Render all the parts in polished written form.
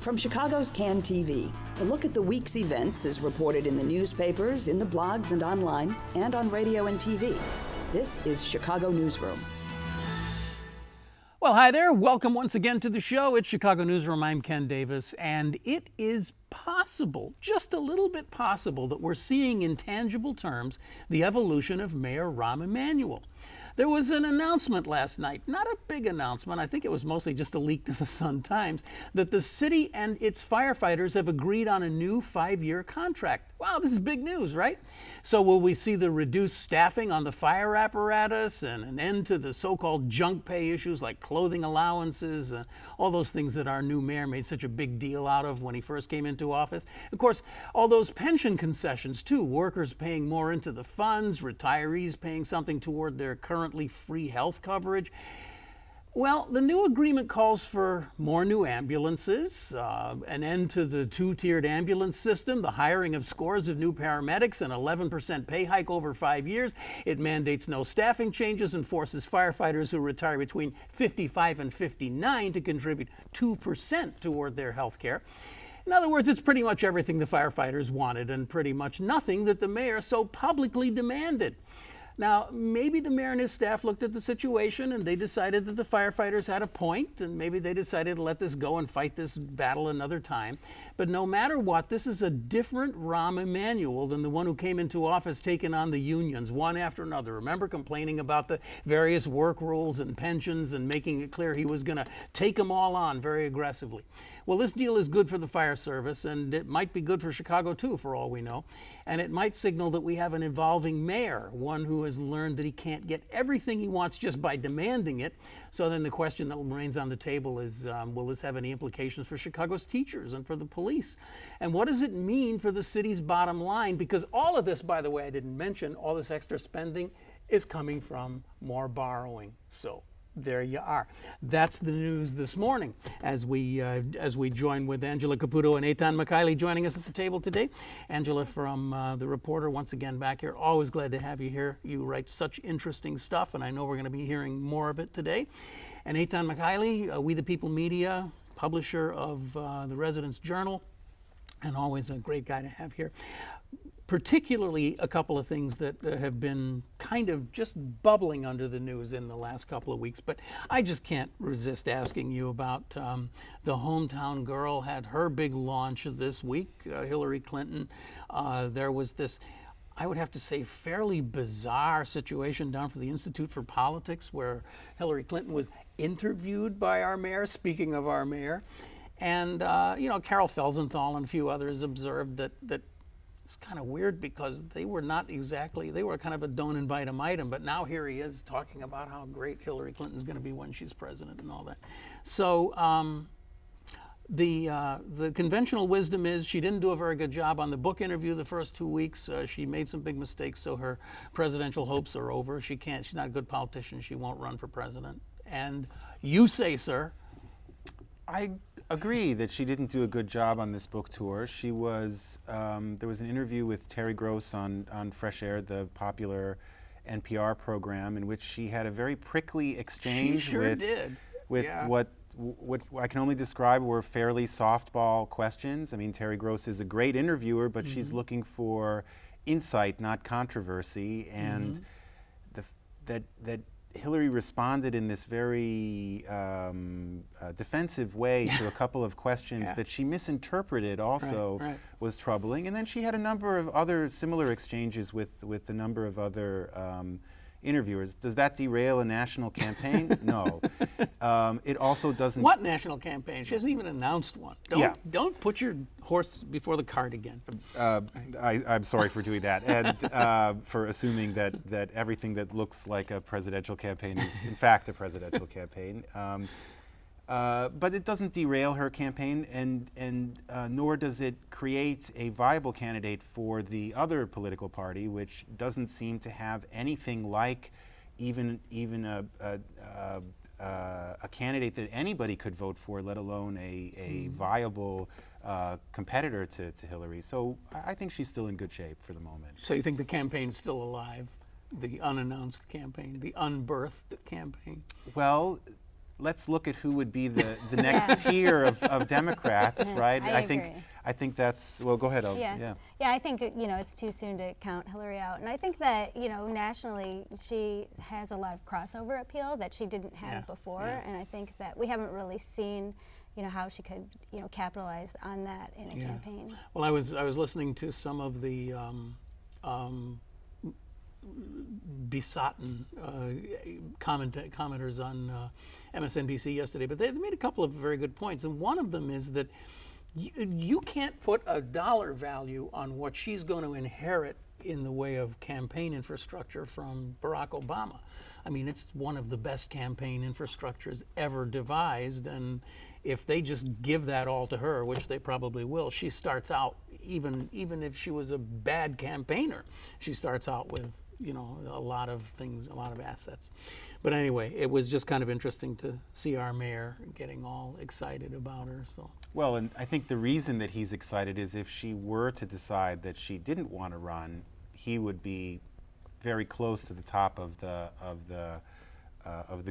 From Chicago's Can TV, a look at the week's events is reported in the newspapers, in the blogs and online, and on radio and TV. This is Chicago Newsroom. Well, hi there. Welcome once again to the show. It's Chicago Newsroom. I'm Ken Davis, and it is possible, just a little bit possible, that we're seeing in tangible terms the evolution of Mayor Rahm Emanuel. There was an announcement last night, not a big announcement, I think it was mostly just a leak to the Sun-Times, that the city and its firefighters have agreed on a new 5-year contract. Wow, this is big news, right? So will we see the reduced staffing on the fire apparatus and an end to the so-called junk pay issues like clothing allowances, all those things that our new mayor made such a big deal out of when he first came into office? Of course, all those pension concessions too, workers paying more into the funds, retirees paying something toward their currently free health coverage. Well, the new agreement calls for more new ambulances, an end to the two-tiered ambulance system, the hiring of scores of new paramedics, an 11% pay hike over 5 years. It mandates no staffing changes and forces firefighters who retire between 55 and 59 to contribute 2% toward their health care. In other words, it's pretty much everything the firefighters wanted and pretty much nothing that the mayor so publicly demanded. Now, maybe the mayor and his staff looked at the situation and they decided that the firefighters had a point, and maybe they decided to let this go and fight this battle another time. But no matter what, this is a different Rahm Emanuel than the one who came into office taking on the unions one after another. Remember, complaining about the various work rules and pensions and making it clear he was going to take them all on very aggressively. Well, this deal is good for the fire service, and it might be good for Chicago too, for all we know. And it might signal that we have an evolving mayor, one who has learned that he can't get everything he wants just by demanding it. So then the question that remains on the table is, will this have any implications for Chicago's teachers and for the police? And what does it mean for the city's bottom line? Because all of this, by the way, I didn't mention, all this extra spending is coming from more borrowing. So there you are. That's the news this morning as we join with Angela Caputo and Ethan Michaeli joining us at the table today. Angela from The Reporter, once again back here. Always glad to have you here. You write such interesting stuff, and I know we're going to be hearing more of it today. And Ethan Michaeli, We the People Media, publisher of the Residence Journal, and always a great guy to have here. Particularly a couple of things that have been kind of just bubbling under the news in the last couple of weeks. But I just can't resist asking you about the hometown girl had her big launch this week, Hillary Clinton. There was this, I would have to say, fairly bizarre situation down for the Institute for Politics where Hillary Clinton was interviewed by our mayor, speaking of our mayor. And, Carol Felsenthal and a few others observed that it's kind of weird because they were kind of a don't invite them item, but now here he is talking about how great Hillary Clinton's going to be when she's president and all that. So the conventional wisdom is she didn't do a very good job on the book interview the first 2 weeks. She made some big mistakes, so her presidential hopes are over. She's not a good politician. She won't run for president. And you say, sir? I agree that she didn't do a good job on this book tour. She was, there was an interview with Terry Gross on Fresh Air, the popular NPR program, in which she had a very prickly exchange with what I can only describe were fairly softball questions. I mean, Terry Gross is a great interviewer, but she's looking for insight, not controversy, and that Hillary responded in this very defensive way to a couple of questions that she misinterpreted also was troubling. And then she had a number of other similar exchanges with a number of other interviewers. Does that derail a national campaign? No. It also doesn't. What national campaign? She hasn't even announced one. Don't put your horse before the cart again. I'm sorry for doing that, and for assuming that everything that looks like a presidential campaign is in fact a presidential campaign. But it doesn't derail her campaign, and nor does it create a viable candidate for the other political party, which doesn't seem to have anything like even a candidate that anybody could vote for, let alone a viable competitor to Hillary. So I think she's still in good shape for the moment. So you think the campaign's still alive? The unannounced campaign, the unbirthed campaign? Well, let's look at who would be the next tier of Democrats, right? I agree. I think that's, well, go ahead. Yeah, I think it's too soon to count Hillary out, and I think that nationally she has a lot of crossover appeal that she didn't have before, and I think that we haven't really seen how she could capitalize on that in a campaign. Well, I was listening to some of the besotted commenters on MSNBC yesterday, but they made a couple of very good points, and one of them is that you can't put a dollar value on what she's going to inherit in the way of campaign infrastructure from Barack Obama. I mean, it's one of the best campaign infrastructures ever devised, and if they just give that all to her, which they probably will, she starts out, even if she was a bad campaigner, she starts out with a lot of things, a lot of assets. But anyway, it was just kind of interesting to see our mayor getting all excited about her. So. Well, and I think the reason that he's excited is if she were to decide that she didn't want to run, he would be very close to the top of the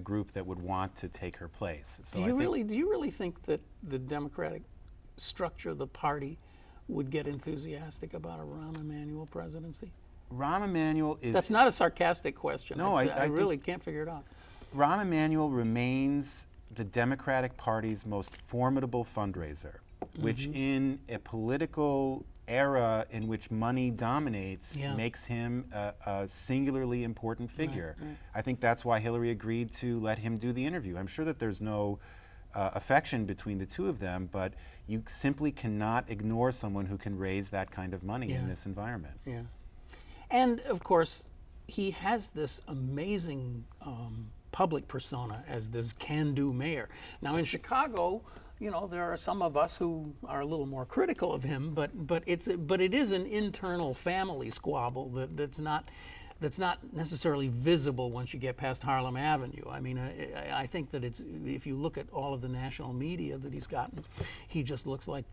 group that would want to take her place. So do you really think that the Democratic structure of the party would get enthusiastic about a Rahm Emanuel presidency? Rahm Emanuel is... That's not a sarcastic question. No, I really can't figure it out. Rahm Emanuel remains the Democratic Party's most formidable fundraiser, which in a political era in which money dominates makes him a singularly important figure. Right. I think that's why Hillary agreed to let him do the interview. I'm sure that there's no affection between the two of them, but you simply cannot ignore someone who can raise that kind of money in this environment. Yeah. And of course, he has this amazing public persona as this can-do mayor. Now in Chicago, there are some of us who are a little more critical of him, but it is an internal family squabble that's not necessarily visible once you get past Harlem Avenue. I mean, I think that if you look at all of the national media that he's gotten, he just looks like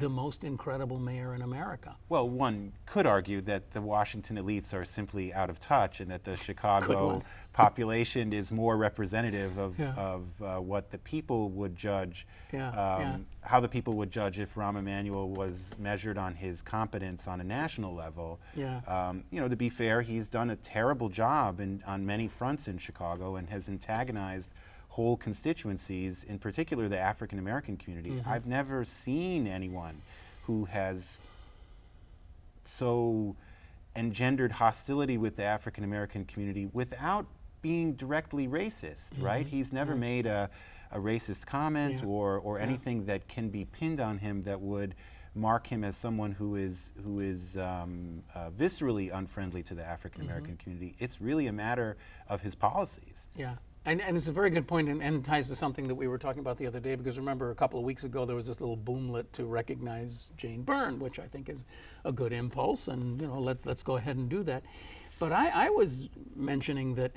the most incredible mayor in America. Well, one could argue that the Washington elites are simply out of touch and that the Chicago population is more representative of what the people would judge, how the people would judge if Rahm Emanuel was measured on his competence on a national level. To be fair, he's done a terrible job on many fronts in Chicago and has antagonized whole constituencies, in particular the African American community. I've never seen anyone who has so engendered hostility with the African American community without being directly racist, right? He's never made a racist comment or anything that can be pinned on him that would mark him as someone who is viscerally unfriendly to the African American community. It's really a matter of his policies. Yeah. And it's a very good point, and ties to something that we were talking about the other day, because remember a couple of weeks ago there was this little boomlet to recognize Jane Byrne, which I think is a good impulse, and let's go ahead and do that. But I was mentioning that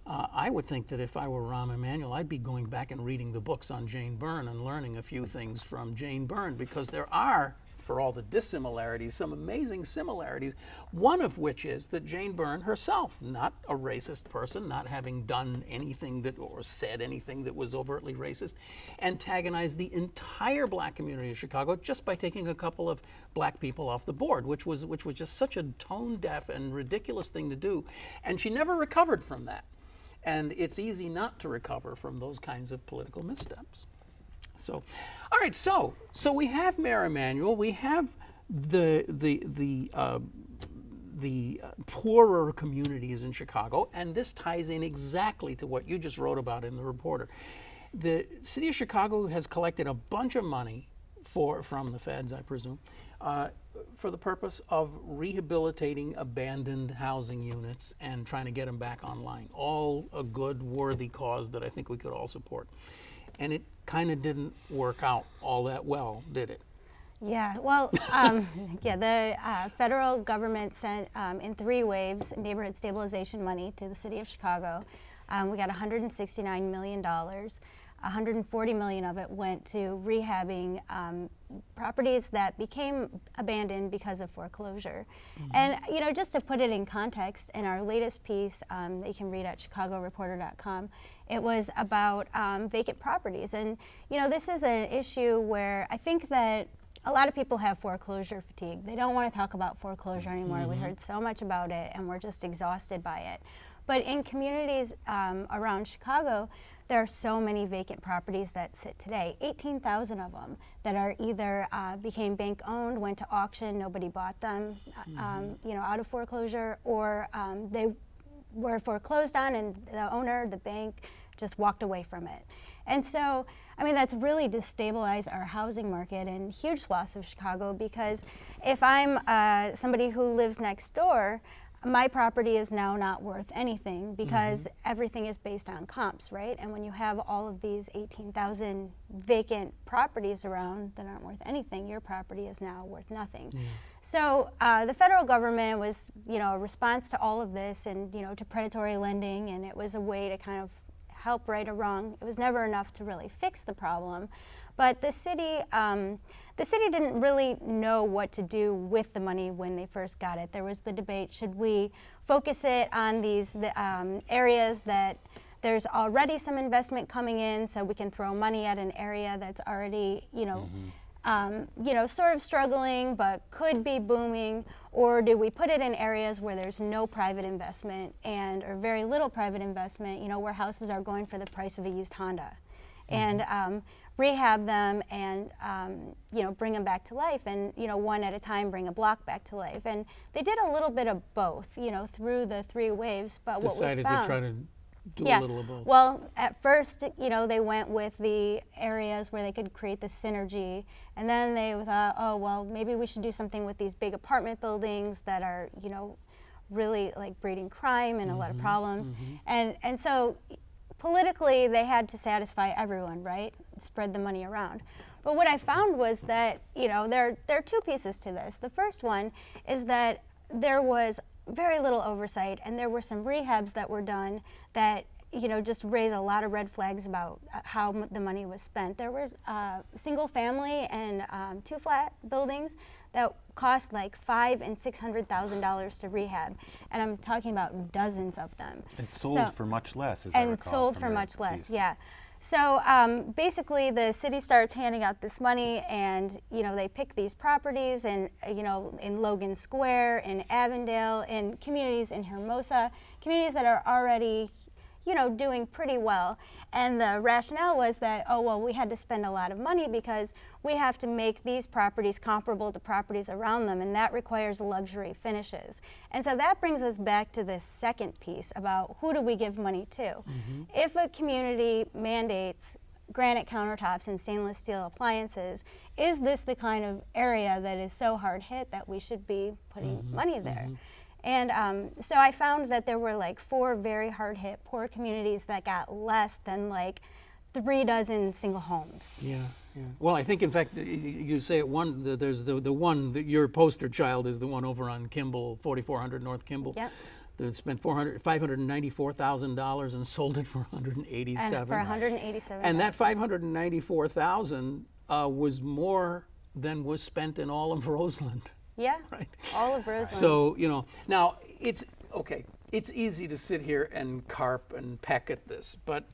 I would think that if I were Rahm Emanuel, I'd be going back and reading the books on Jane Byrne and learning a few things from Jane Byrne, because there are, for all the dissimilarities, some amazing similarities, one of which is that Jane Byrne herself, not a racist person, not having done anything or said anything that was overtly racist, antagonized the entire black community of Chicago just by taking a couple of black people off the board, which was just such a tone-deaf and ridiculous thing to do. And she never recovered from that. And it's easy not to recover from those kinds of political missteps. So, all right. So we have Mayor Emanuel. We have the poorer communities in Chicago, and this ties in exactly to what you just wrote about in the Reporter. The city of Chicago has collected a bunch of money from the feds, I presume, for the purpose of rehabilitating abandoned housing units and trying to get them back online. All a good, worthy cause that I think we could all support. And it kind of didn't work out all that well, did it? Yeah, well, the federal government sent in 3 waves neighborhood stabilization money to the city of Chicago. We got $169 million. $140 million of it went to rehabbing properties that became abandoned because of foreclosure. And just to put it in context, in our latest piece that you can read at chicagoreporter.com, It was about vacant properties. And, you know, this is an issue where I think that a lot of people have foreclosure fatigue. They don't want to talk about foreclosure anymore. We heard so much about it, and we're just exhausted by it. But in communities around Chicago, there are so many vacant properties that sit today, 18,000 of them, that are either became bank owned, went to auction, nobody bought them, you know, out of foreclosure, or they were foreclosed on and the owner, the bank, just walked away from it. And so, I mean, that's really destabilized our housing market in huge swaths of Chicago, because if I'm somebody who lives next door, my property is now not worth anything because everything is based on comps, right? And when you have all of these 18,000 vacant properties around that aren't worth anything, your property is now worth nothing. So the federal government was, you know, a response to all of this and, you know, to predatory lending, and it was a way to kind of help right a wrong. It was never enough to really fix the problem, but the city didn't really know what to do with the money when they first got it. There was the debate: should we focus it on these areas that there's already some investment coming in, so we can throw money at an area that's already, you know, sort of struggling but could be booming, or do we put it in areas where there's no private investment or very little private investment, you know, where houses are going for the price of a used Honda, and rehab them and you know, bring them back to life, and, you know, one at a time bring a block back to life. And they did a little bit of both, you know, through the 3 waves. But what we found, decided to try to do a little of both. Well, at first, you know, they went with the areas where they could create the synergy, and then they thought, oh, well, maybe we should do something with these big apartment buildings that are, you know, really like breeding crime and a lot of problems. And so politically, they had to satisfy everyone, right? Spread the money around. But what I found was that, you know, there are 2 pieces to this. The first one is that there was very little oversight, and there were some rehabs that were done that, you know, just raise a lot of red flags about how the money was spent. There were single family and 2-flat buildings that cost like $500,000 and $600,000 to rehab, and I'm talking about dozens of them. And sold for much less, as I recall. And sold for much less, yeah. So basically, the city starts handing out this money, and, you know, they pick these properties, and, you know, in Logan Square, in Avondale, in communities in Hermosa, communities that are already, you know, doing pretty well. And the rationale was that, oh, well, we had to spend a lot of money because we have to make these properties comparable to properties around them, and that requires luxury finishes. And so that brings us back to this second piece about who do we give money to. If a community mandates granite countertops and stainless steel appliances, is this the kind of area that is so hard hit that we should be putting money there? And so I found that there were like 4 very hard-hit, poor communities that got less than like 3 dozen single homes. Yeah. Well, I think, in fact, you say it there's the one that your poster child is the one over on Kimball, 4400 North Kimball. Yep. That spent $594,000 and sold it for $187,000. And for $187,000. And that $594,000 was more than was spent in all of Roseland. Yeah, right. All of Roseland. So, you know, now it's okay. It's easy to sit here and carp and peck at this, but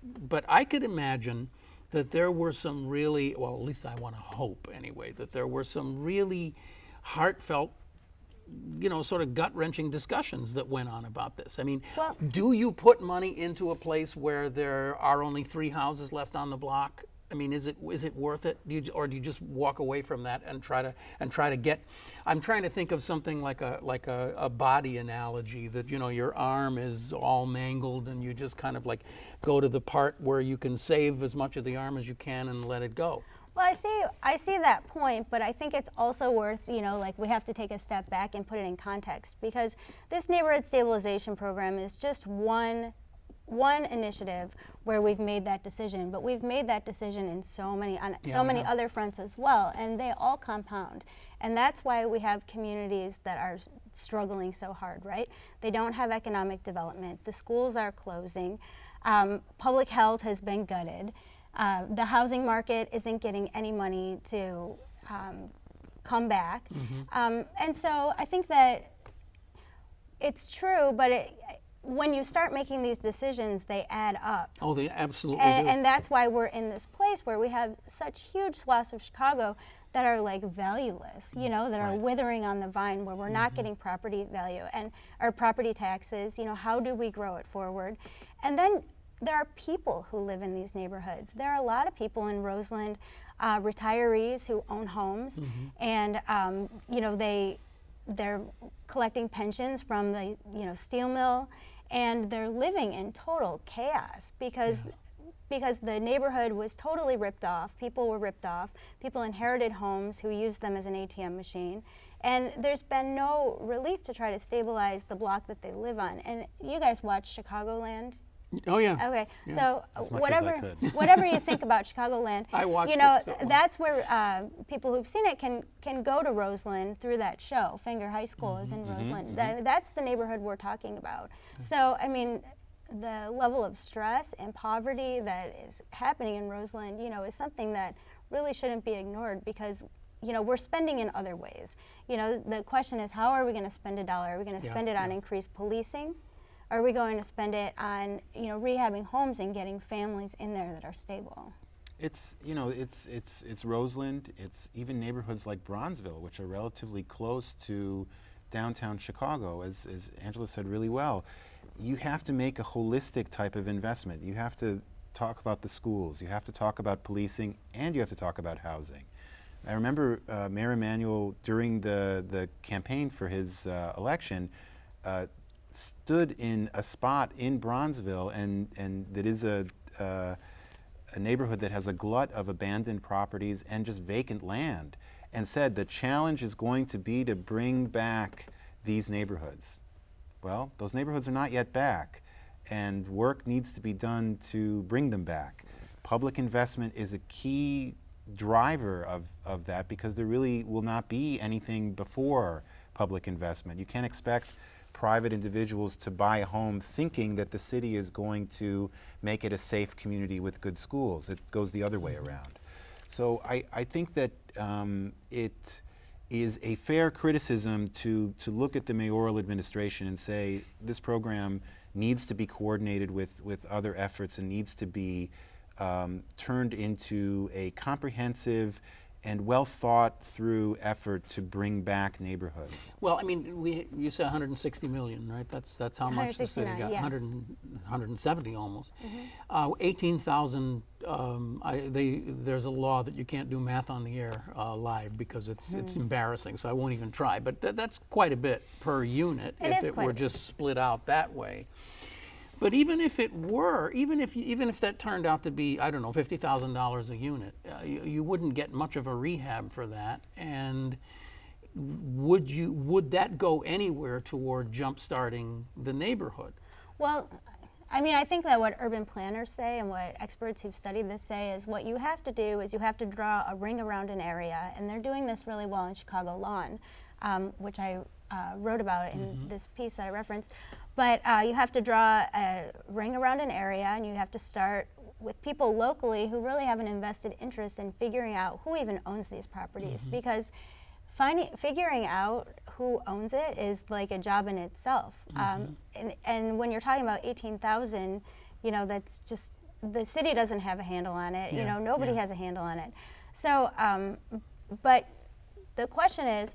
I could imagine that there were some really, well, at least I want to hope anyway, that there were some really heartfelt, you know, sort of gut-wrenching discussions that went on about this. I mean, do you put money into a place where there are only 3 houses left on the block? I mean, is it worth it? Or do you just walk away from that and try to get? I'm trying to think of something like a body analogy, that, you know, your arm is all mangled and you just kind of like go to the part where you can save as much of the arm as you can and let it go. Well, I see that point, but I think it's also worth, you know, like we have to take a step back and put it in context, because this neighborhood stabilization program is just one initiative where we've made that decision, but we've made that decision in so many other fronts as well, and they all compound. And that's why we have communities that are struggling so hard, right? They don't have economic development. The schools are closing. Public health has been gutted. The housing market isn't getting any money to come back. And so I think that it's true, but when you start making these decisions, they add up. Oh, they absolutely and, do. and that's why we're in this place where we have such huge swaths of Chicago that are like valueless, that are withering on the vine, where we're not getting property value and our property taxes. How do we grow it forward? And then there are people who live in these neighborhoods. There are a lot of people in Roseland, retirees who own homes, and they're collecting pensions from the steel mill, and they're living in total chaos because the neighborhood was totally ripped off. People were ripped off. People inherited homes who used them as an ATM machine. And there's been no relief to try to stabilize the block that they live on. And you guys watch Chicagoland? Oh, yeah. Okay, Yeah. so As much as whatever I could. whatever you think about Chicagoland, I watched it, so- that's where people who've seen it can go to Roseland through that show. Finger High School is in Roseland. That's the neighborhood we're talking about. So, I mean, the level of stress and poverty that is happening in Roseland, is something that really shouldn't be ignored, because we're spending in other ways. The question is, how are we going to spend a dollar? Are we going to spend it on increased policing? Are we going to spend it on, rehabbing homes and getting families in there that are stable? It's Roseland. It's even neighborhoods like Bronzeville, which are relatively close to downtown Chicago, as Angela said really well. You have to make a holistic type of investment. You have to talk about the schools. You have to talk about policing, and you have to talk about housing. I remember Mayor Emanuel, during the campaign for his election, stood in a spot in Bronzeville, and that is a neighborhood that has a glut of abandoned properties and just vacant land, and said the challenge is going to be to bring back these neighborhoods. Well, those neighborhoods are not yet back, and work needs to be done to bring them back. Public investment is a key driver of that, because there really will not be anything before public investment. You can't expect private individuals to buy a home thinking that the city is going to make it a safe community with good schools. It goes the other way around. So I think that it is a fair criticism to look at the mayoral administration and say this program needs to be coordinated with other efforts and needs to be turned into a comprehensive and well thought through effort to bring back neighborhoods. Well, I mean, you said 160 million, right? That's how much the city got. 170 almost. 18,000. There's a law that you can't do math on the air live, because it's embarrassing. So I won't even try. But that's quite a bit per unit if it were just split out that way. But even if it were, even if that turned out to be, I don't know, $50,000 a unit, you wouldn't get much of a rehab for that. And would that go anywhere toward jump-starting the neighborhood? Well, I mean, I think that what urban planners say and what experts who've studied this say is what you have to do is you have to draw a ring around an area, and they're doing this really well in Chicago Lawn, which I wrote about in this piece that I referenced. But you have to draw a ring around an area, and you have to start with people locally who really have an invested interest in figuring out who even owns these properties, because figuring out who owns it is like a job in itself. And when you're talking about 18,000, that's just, the city doesn't have a handle on it. Nobody has a handle on it. So, but the question is,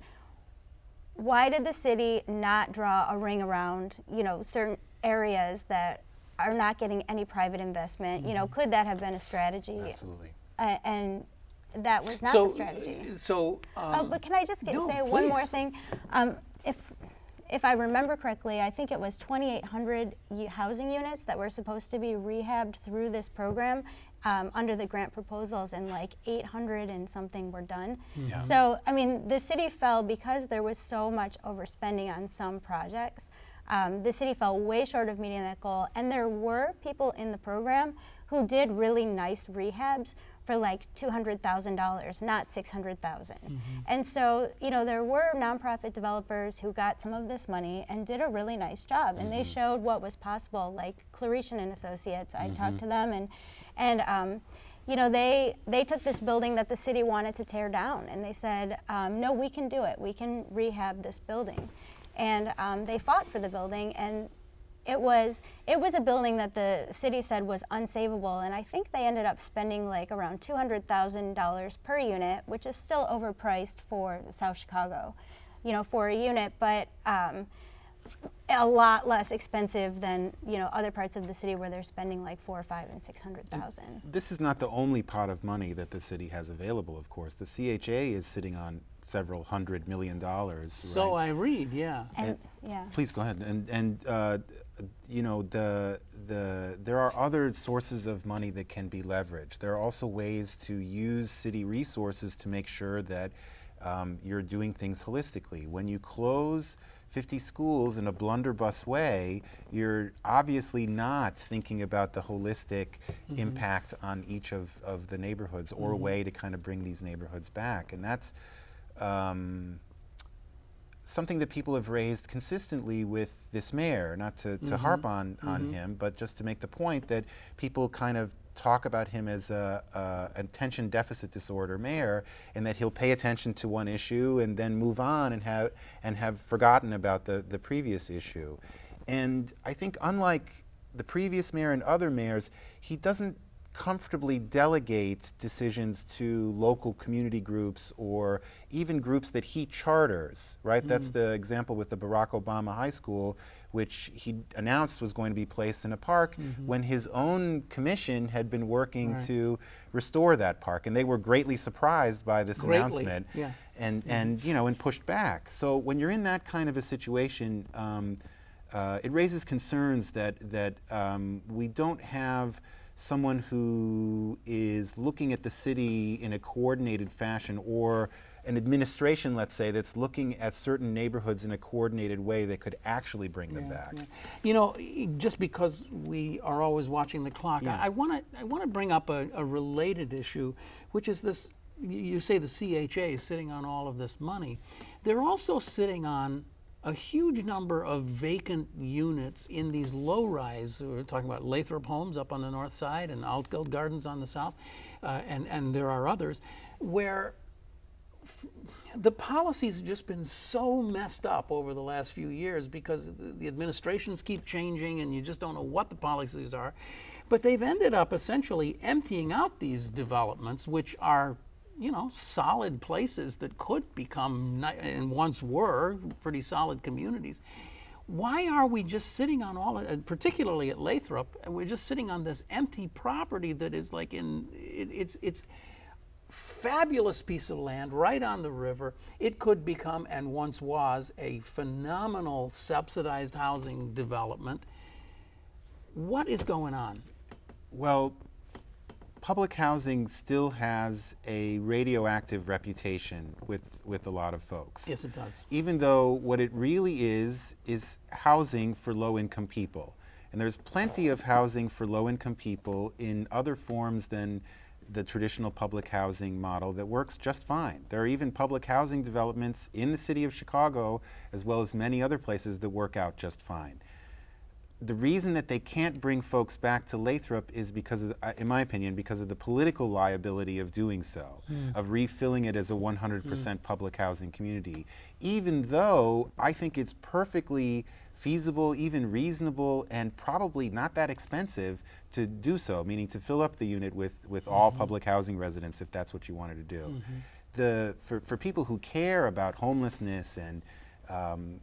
why did the city not draw a ring around, certain areas that are not getting any private investment? Could that have been a strategy? Absolutely. And that was not the strategy. But can I just say one more thing? If I remember correctly, I think it was 2,800 housing units that were supposed to be rehabbed through this program under the grant proposals, and like 800 and something were done. Yeah. So, I mean, the city fell because there was so much overspending on some projects. The city fell way short of meeting that goal, and there were people in the program who did really nice rehabs for like $200,000, not $600,000. And so, there were nonprofit developers who got some of this money and did a really nice job, and they showed what was possible, like Claretian and Associates. I talked to them, and they took this building that the city wanted to tear down, and they said, no, we can do it. We can rehab this building. And they fought for the building, and It was a building that the city said was unsavable, and I think they ended up spending like around $200,000 per unit, which is still overpriced for South Chicago, you know, for a unit, but a lot less expensive than, you know, other parts of the city where they're spending like $400,000 or $500,000 and $600,000. This is not the only pot of money that the city has available, of course. The CHA is sitting on several $100 million. So right? I read, yeah. And yeah. Please go ahead. And you know, there are other sources of money that can be leveraged. There are also ways to use city resources to make sure that you're doing things holistically. When you close 50 schools in a blunderbuss way, you're obviously not thinking about the holistic impact on each of the neighborhoods or a way to kind of bring these neighborhoods back. And that's something that people have raised consistently with this mayor, not to harp on him, but just to make the point that people kind of talk about him as a attention deficit disorder mayor, and that he'll pay attention to one issue and then move on and have forgotten about the previous issue. And I think unlike the previous mayor and other mayors, he doesn't comfortably delegate decisions to local community groups or even groups that he charters, right? That's the example with the Barack Obama High School, which he announced was going to be placed in a park when his own commission had been working to restore that park. And they were greatly surprised by this announcement and you know, and pushed back. So when you're in that kind of a situation, it raises concerns that we don't have someone who is looking at the city in a coordinated fashion, or an administration, let's say, that's looking at certain neighborhoods in a coordinated way that could actually bring them back. You know, just because we are always watching the clock, I want to bring up a related issue, which is this. You say the CHA is sitting on all of this money. They're also sitting on a huge number of vacant units in these low-rise. We're talking about Lathrop Homes up on the north side and Outfield Gardens on the south, and there are others, where the policies have just been so messed up over the last few years because the administrations keep changing and you just don't know what the policies are. But they've ended up essentially emptying out these developments, which are, you know, solid places that could become, and once were, pretty solid communities. Why are we just sitting on all of it, particularly at Lathrop, and we're just sitting on this empty property that is like it's fabulous piece of land right on the river. It could become, and once was, a phenomenal subsidized housing development. What is going on? Well, public housing still has a radioactive reputation with a lot of folks. Yes, it does. Even though what it really is housing for low-income people. And there's plenty of housing for low-income people in other forms than the traditional public housing model that works just fine. There are even public housing developments in the city of Chicago, as well as many other places, that work out just fine. The reason that they can't bring folks back to Lathrop is because of, in my opinion, because of the political liability of doing so, of refilling it as a 100% public housing community. Even though I think it's perfectly feasible, even reasonable, and probably not that expensive to do so, meaning to fill up the unit with all public housing residents if that's what you wanted to do. For people who care about homelessness and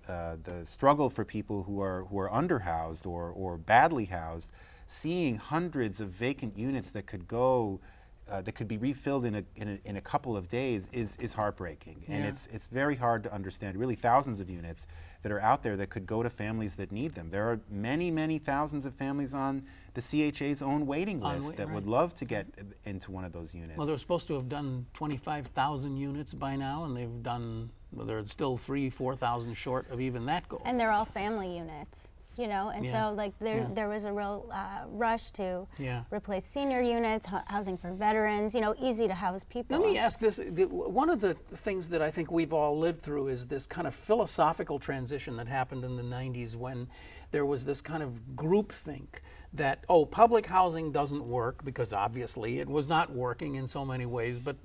the struggle for people who are underhoused or badly housed, seeing hundreds of vacant units that could go, that could be refilled in a couple of days is heartbreaking. And it's very hard to understand. Really, thousands of units that are out there that could go to families that need them. There are many, many thousands of families on the CHA's own waiting list that would love to get into one of those units. Well, they're supposed to have done 25,000 units by now, and they've done, well, they're still 3,000-4,000 short of even that goal. And they're all family units, you know, and so like there was a real rush to replace senior units, housing for veterans, you know, easy to house people. Let me ask this. One of the things that I think we've all lived through is this kind of philosophical transition that happened in the 90s when there was this kind of groupthink that, oh, public housing doesn't work, because obviously it was not working in so many ways, but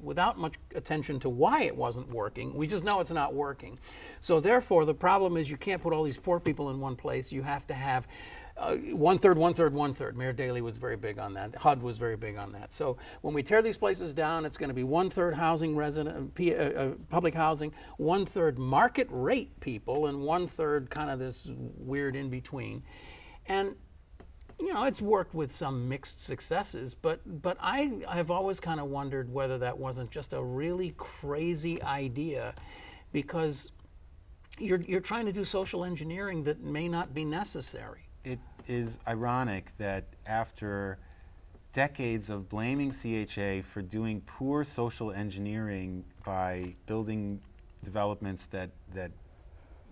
without much attention to why it wasn't working. We just know it's not working. So therefore, the problem is you can't put all these poor people in one place. You have to have one third, one third, one third. Mayor Daley was very big on that. HUD was very big on that. So when we tear these places down, it's going to be 1/3 housing public housing, 1/3 market rate people, and 1/3 kind of this weird in between. And you know, it's worked with some mixed successes, but I have always kind of wondered whether that wasn't just a really crazy idea, because you're trying to do social engineering that may not be necessary. It is ironic that after decades of blaming CHA for doing poor social engineering by building developments that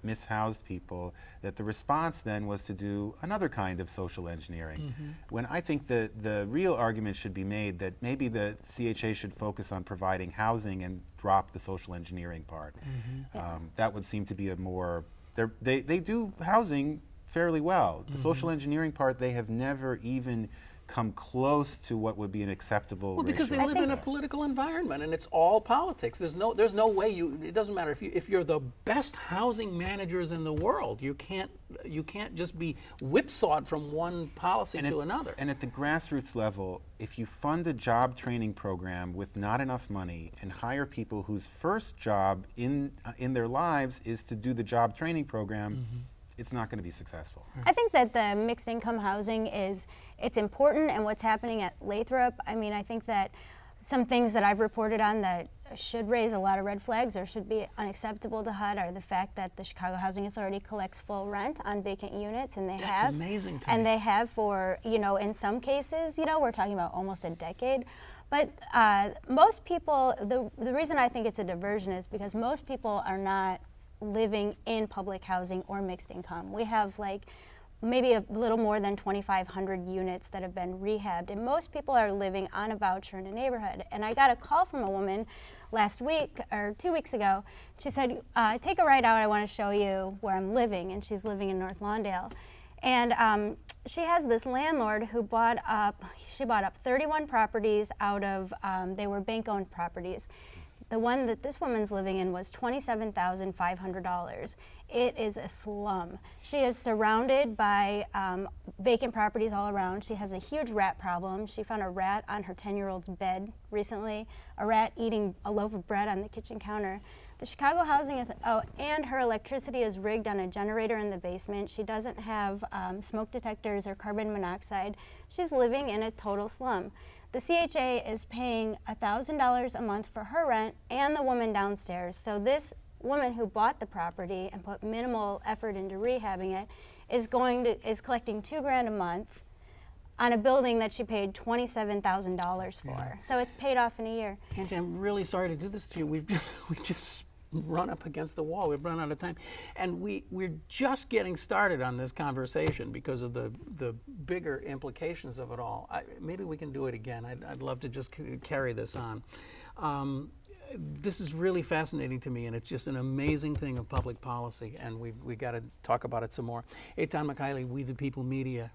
mishoused people, that the response then was to do another kind of social engineering. When I think the real argument should be made that maybe the CHA should focus on providing housing and drop the social engineering part. That would seem to be a more, they do housing fairly well. The social engineering part, they have never even come close to what would be an acceptable Well, because they live in a political environment, and it's all politics. There's no way it doesn't matter if you're the best housing managers in the world. You can't just be whipsawed from one policy to another. And at the grassroots level, if you fund a job training program with not enough money and hire people whose first job in their lives is to do the job training program, it's not going to be successful. I think that the mixed income housing it's important, and what's happening at Lathrop, I mean, I think that some things that I've reported on that should raise a lot of red flags or should be unacceptable to HUD are the fact that the Chicago Housing Authority collects full rent on vacant units, and That's amazing to me. and they have for, in some cases, we're talking about almost a decade. But most people, the reason I think it's a diversion is because most people are not living in public housing or mixed income. We have maybe a little more than 2,500 units that have been rehabbed, and most people are living on a voucher in a neighborhood. And I got a call from a woman last week or 2 weeks ago. She said, take a ride out, I want to show you where I'm living, and she's living in North Lawndale. And she has this landlord who bought up 31 properties out of, they were bank-owned properties. The one that this woman's living in was $27,500. It is a slum. She is surrounded by vacant properties all around. She has a huge rat problem. She found a rat on her 10-year-old's bed recently, a rat eating a loaf of bread on the kitchen counter. The Chicago Housing, and her electricity is rigged on a generator in the basement. She doesn't have smoke detectors or carbon monoxide. She's living in a total slum. The CHA is paying $1,000 a month for her rent and the woman downstairs. So this woman who bought the property and put minimal effort into rehabbing it is collecting $2,000 a month on a building that she paid $27,000 for. So it's paid off in a year. Angie, I'm really sorry to do this to you. We've just run up against the wall. We've run out of time. And we're just getting started on this conversation because of the bigger implications of it all. Maybe we can do it again. I'd love to just carry this on. This is really fascinating to me, and it's just an amazing thing of public policy, and we got to talk about it some more. Ethan Michaeli, We the People Media,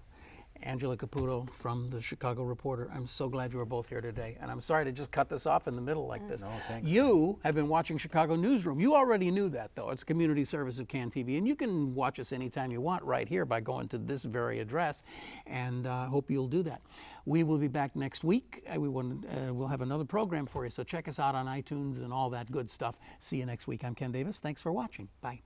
Angela Caputo from the Chicago Reporter. I'm so glad you were both here today, and I'm sorry to just cut this off in the middle like this. No, thanks. You have been watching Chicago Newsroom. You already knew that, though. It's a community service of CAN TV, and you can watch us anytime you want right here by going to this very address, and I hope you'll do that. We will be back next week. We'll have another program for you, so check us out on iTunes and all that good stuff. See you next week. I'm Ken Davis. Thanks for watching. Bye.